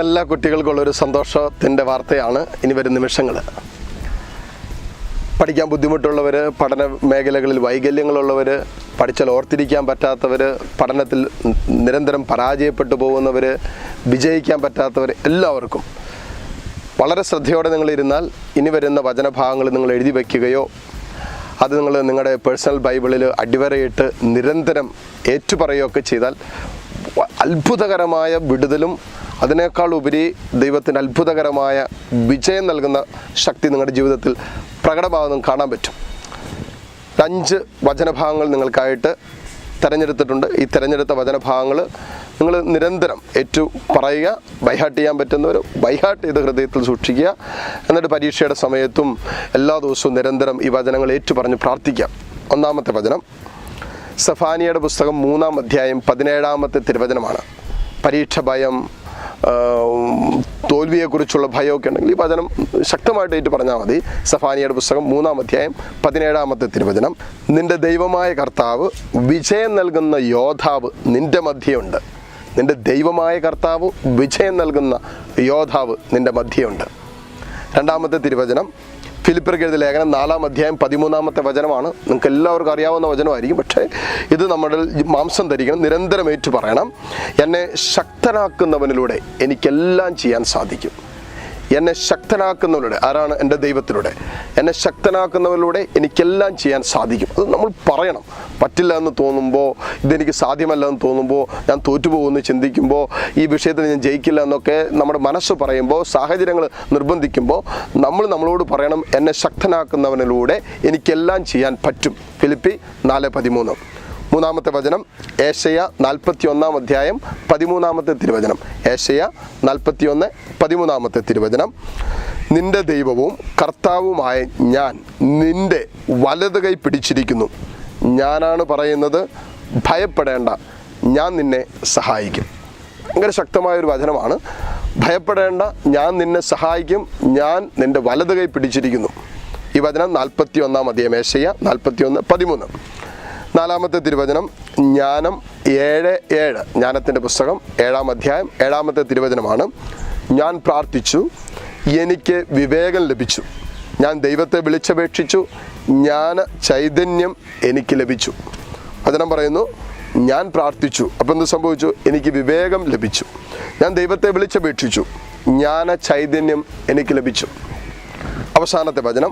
എല്ലാ കുട്ടികൾക്കുള്ളൊരു സന്തോഷത്തിൻ്റെ വാർത്തയാണ് ഇനി വരുന്ന നിമിഷങ്ങൾ. പഠിക്കാൻ ബുദ്ധിമുട്ടുള്ളവർ, പഠന മേഖലകളിൽ വൈകല്യങ്ങളുള്ളവർ, പഠിച്ചാൽ ഓർത്തിരിക്കാൻ പറ്റാത്തവർ, പഠനത്തിൽ നിരന്തരം പരാജയപ്പെട്ടു പോകുന്നവർ, വിജയിക്കാൻ പറ്റാത്തവർ, എല്ലാവർക്കും വളരെ ശ്രദ്ധയോടെ നിങ്ങളിരുന്നാൽ ഇനി വരുന്ന വചനഭാഗങ്ങൾ നിങ്ങൾ എഴുതി വയ്ക്കുകയോ അത് നിങ്ങൾ നിങ്ങളുടെ പേഴ്സണൽ ബൈബിളിൽ അടിവരയിട്ട് നിരന്തരം ഏറ്റുപറയുകയൊക്കെ ചെയ്താൽ അത്ഭുതകരമായ വിടുതലും അതിനേക്കാൾ ഉപരി ദൈവത്തിൻ്റെ അത്ഭുതകരമായ വിജയം നൽകുന്ന ശക്തി നിങ്ങളുടെ ജീവിതത്തിൽ പ്രകടമാകുന്നതും കാണാൻ പറ്റും. 5 വചനഭാഗങ്ങൾ നിങ്ങൾക്കായിട്ട് തിരഞ്ഞെടുത്തിട്ടുണ്ട്. ഈ തിരഞ്ഞെടുത്ത വചനഭാഗങ്ങൾ നിങ്ങൾ നിരന്തരം പറയുക. ബൈഹാർട്ട് ചെയ്യാൻ പറ്റുന്നവർ ബൈഹാർട്ട് ചെയ്ത് ഹൃദയത്തിൽ സൂക്ഷിക്കുക. എന്നിട്ട് പരീക്ഷയുടെ സമയത്തും എല്ലാ ദിവസവും നിരന്തരം ഈ വചനങ്ങൾ പറഞ്ഞ് പ്രാർത്ഥിക്കാം. ഒന്നാമത്തെ വചനം സെഫാനിയയുടെ പുസ്തകം 3-ാം അധ്യായം 17-ാമത്തെ തിരുവചനമാണ്. പരീക്ഷ ഭയം, തോൽവിയെക്കുറിച്ചുള്ള ഭയമൊക്കെ ഉണ്ടെങ്കിൽ ഈ വചനം ശക്തമായിട്ട് പറഞ്ഞാൽ മതി. സെഫാനിയയുടെ പുസ്തകം 3-ാം അധ്യായം 17-ാമത്തെ തിരുവചനം. നിന്റെ ദൈവമായ കർത്താവ്, വിജയം നൽകുന്ന യോദ്ധാവ് നിന്റെ മധ്യയുണ്ട്. നിന്റെ ദൈവമായ കർത്താവ്, വിജയം നൽകുന്ന യോദ്ധാവ് നിന്റെ മധ്യയുണ്ട്. 2-ാമത്തെ തിരുവചനം ഫിലിപ്പിയർക്ക് എഴുതിയ ലേഖനം 4-ാം അധ്യായം 13-ാമത്തെ വചനമാണ്. നിങ്ങൾക്ക് എല്ലാവർക്കും അറിയാവുന്ന വചനമായിരിക്കും. പക്ഷേ ഇത് നമ്മുടെ മാംസം ധരിക്കണം. നിരന്തരം പറയണം. എന്നെ ശക്തനാക്കുന്നവനിലൂടെ എനിക്കെല്ലാം ചെയ്യാൻ സാധിക്കും. എന്നെ ശക്തനാക്കുന്നവരുടെ, ആരാണ്? എൻ്റെ ദൈവത്തിലൂടെ. എന്നെ ശക്തനാക്കുന്നവരിലൂടെ എനിക്കെല്ലാം ചെയ്യാൻ സാധിക്കും. അത് നമ്മൾ പറയണം. പറ്റില്ല എന്ന് തോന്നുമ്പോൾ, ഇതെനിക്ക് സാധ്യമല്ല എന്ന് തോന്നുമ്പോൾ, ഞാൻ തോറ്റുപോകുമെന്ന് ചിന്തിക്കുമ്പോൾ, ഈ വിഷയത്തിൽ ഞാൻ ജയിക്കില്ല എന്നൊക്കെ നമ്മുടെ മനസ്സ് പറയുമ്പോൾ, സാഹചര്യങ്ങൾ നിർബന്ധിക്കുമ്പോൾ നമ്മളോട് പറയണം, എന്നെ ശക്തനാക്കുന്നവനിലൂടെ എനിക്കെല്ലാം ചെയ്യാൻ പറ്റും. ഫിലിപ്പി 4:13. 3-ാമത്തെ വചനം ഏശയ്യ 41-ാം അധ്യായം 13-ാമത്തെ തിരുവചനം. ഏശയ്യ 41:13-ാമത്തെ തിരുവചനം. നിന്റെ ദൈവവും കർത്താവുമായ ഞാൻ നിന്റെ വലത് കൈ പിടിച്ചിരിക്കുന്നു. ഞാനാണ് പറയുന്നത്, ഭയപ്പെടേണ്ട, ഞാൻ നിന്നെ സഹായിക്കും. ഭയങ്കര ശക്തമായൊരു വചനമാണ്. ഭയപ്പെടേണ്ട, ഞാൻ നിന്നെ സഹായിക്കും, ഞാൻ നിന്റെ വലത് കൈ പിടിച്ചിരിക്കുന്നു. ഈ വചനം 41-ാം അധ്യായം ഏശയ്യ 41:13. 4-ാമത്തെ തിരുവചനം ജ്ഞാനം 7:7. ജ്ഞാനത്തിൻ്റെ പുസ്തകം 7-ാം അധ്യായം 7-ാമത്തെ തിരുവചനമാണ്. ഞാൻ പ്രാർത്ഥിച്ചു, എനിക്ക് വിവേകം ലഭിച്ചു. ഞാൻ ദൈവത്തെ വിളിച്ചപേക്ഷിച്ചു, ജ്ഞാന ചൈതന്യം എനിക്ക് ലഭിച്ചു. വചനം പറയുന്നു, ഞാൻ പ്രാർത്ഥിച്ചു, അപ്പം എന്ത് സംഭവിച്ചു? എനിക്ക് വിവേകം ലഭിച്ചു. ഞാൻ ദൈവത്തെ വിളിച്ചപേക്ഷിച്ചു, ജ്ഞാന ചൈതന്യം എനിക്ക് ലഭിച്ചു. അവസാനത്തെ വചനം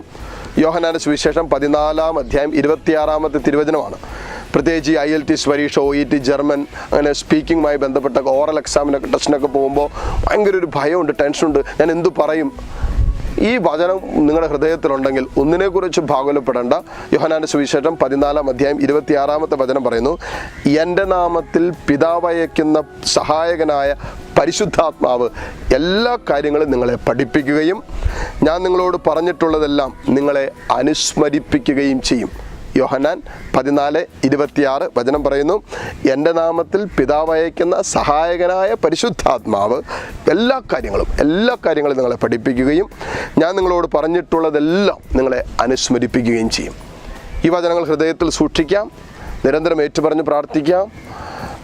യോഹന്നാന്റെ സുവിശേഷം 14-ാം അധ്യായം 26-ാമത്തെ തിരുവചനമാണ്. പ്രത്യേകിച്ച് ഈ IELTS പരീക്ഷ, OET, ജർമ്മൻ, അങ്ങനെ സ്പീക്കിങ്ങുമായി ബന്ധപ്പെട്ട ഓറൽ എക്സാമിനൊക്കെ ടെസ്റ്റിനൊക്കെ പോകുമ്പോൾ ഭയങ്കര ഒരു ഭയമുണ്ട്, ടെൻഷനുണ്ട്. ഞാൻ എന്തു പറയും? ഈ വചനം നിങ്ങളുടെ ഹൃദയത്തിലുണ്ടെങ്കിൽ ഒന്നിനെക്കുറിച്ച് ഭാഗവലപ്പെടേണ്ട. യോഹന്നാന്റെ സുവിശേഷം 14-ാം അധ്യായം 26-ാമത്തെ വചനം പറയുന്നു, എൻ്റെ നാമത്തിൽ പിതാവ് അയക്കുന്ന സഹായകനായ പരിശുദ്ധാത്മാവ് എല്ലാ കാര്യങ്ങളും നിങ്ങളെ പഠിപ്പിക്കുകയും ഞാൻ നിങ്ങളോട് പറഞ്ഞിട്ടുള്ളതെല്ലാം നിങ്ങളെ അനുസ്മരിപ്പിക്കുകയും ചെയ്യും. യോഹന്നാൻ 14:26 വചനം പറയുന്നു, എൻ്റെ നാമത്തിൽ പിതാവ് അയക്കുന്ന സഹായകനായ പരിശുദ്ധാത്മാവ് എല്ലാ കാര്യങ്ങളും നിങ്ങളെ പഠിപ്പിക്കുകയും ഞാൻ നിങ്ങളോട് പറഞ്ഞിട്ടുള്ളതെല്ലാം നിങ്ങളെ അനുസ്മരിപ്പിക്കുകയും ചെയ്യും. ഈ വചനങ്ങൾ ഹൃദയത്തിൽ സൂക്ഷിക്കാം. നിരന്തരം ഏറ്റുപറഞ്ഞ് പ്രാർത്ഥിക്കാം.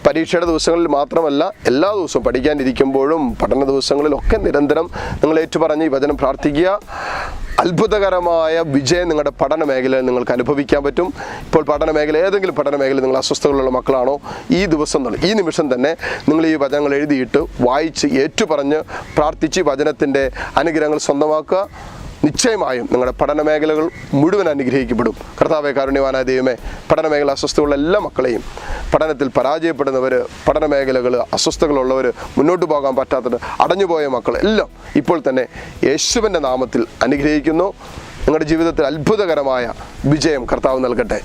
പരീക്ഷയുടെ ദിവസങ്ങളിൽ മാത്രമല്ല, എല്ലാ ദിവസവും പഠിക്കാനിരിക്കുമ്പോഴും പഠന ദിവസങ്ങളിലൊക്കെ നിരന്തരം നിങ്ങൾ ഏറ്റുപറഞ്ഞ് ഈ വചനം പ്രാർത്ഥിക്കുക. അത്ഭുതകരമായ വിജയം നിങ്ങളുടെ പഠന മേഖലയിൽ നിങ്ങൾക്ക് അനുഭവിക്കാൻ പറ്റും. ഇപ്പോൾ ഏതെങ്കിലും പഠന മേഖലയിൽ നിങ്ങൾ അസ്വസ്ഥതകളുള്ള മക്കളാണോ, ഈ നിമിഷം തന്നെ നിങ്ങൾ ഈ വചനങ്ങൾ എഴുതിയിട്ട് വായിച്ച് ഏറ്റുപറഞ്ഞ് പ്രാർത്ഥിച്ച് വചനത്തിൻ്റെ അനുഗ്രഹങ്ങൾ സ്വന്തമാക്കുക. നിശ്ചയമായും നിങ്ങളുടെ പഠന മേഖലകൾ മുഴുവൻ അനുഗ്രഹിക്കപ്പെടും. കർത്താവേ, കാരുണ്യവാനായ ദൈവമേ, പഠന മേഖല അസ്വസ്ഥതയുള്ള എല്ലാ മക്കളെയും, പഠനത്തിൽ പരാജയപ്പെടുന്നവർ, പഠന മേഖലകൾ അസ്വസ്ഥതകളുള്ളവർ, മുന്നോട്ട് പോകാൻ പറ്റാത്തത്, അടഞ്ഞുപോയ മക്കൾ എല്ലാം ഇപ്പോൾ തന്നെ യേശുവിൻ്റെ നാമത്തിൽ അനുഗ്രഹിക്കുന്നു. നിങ്ങളുടെ ജീവിതത്തിൽ അത്ഭുതകരമായ വിജയം കർത്താവ് നൽകട്ടെ.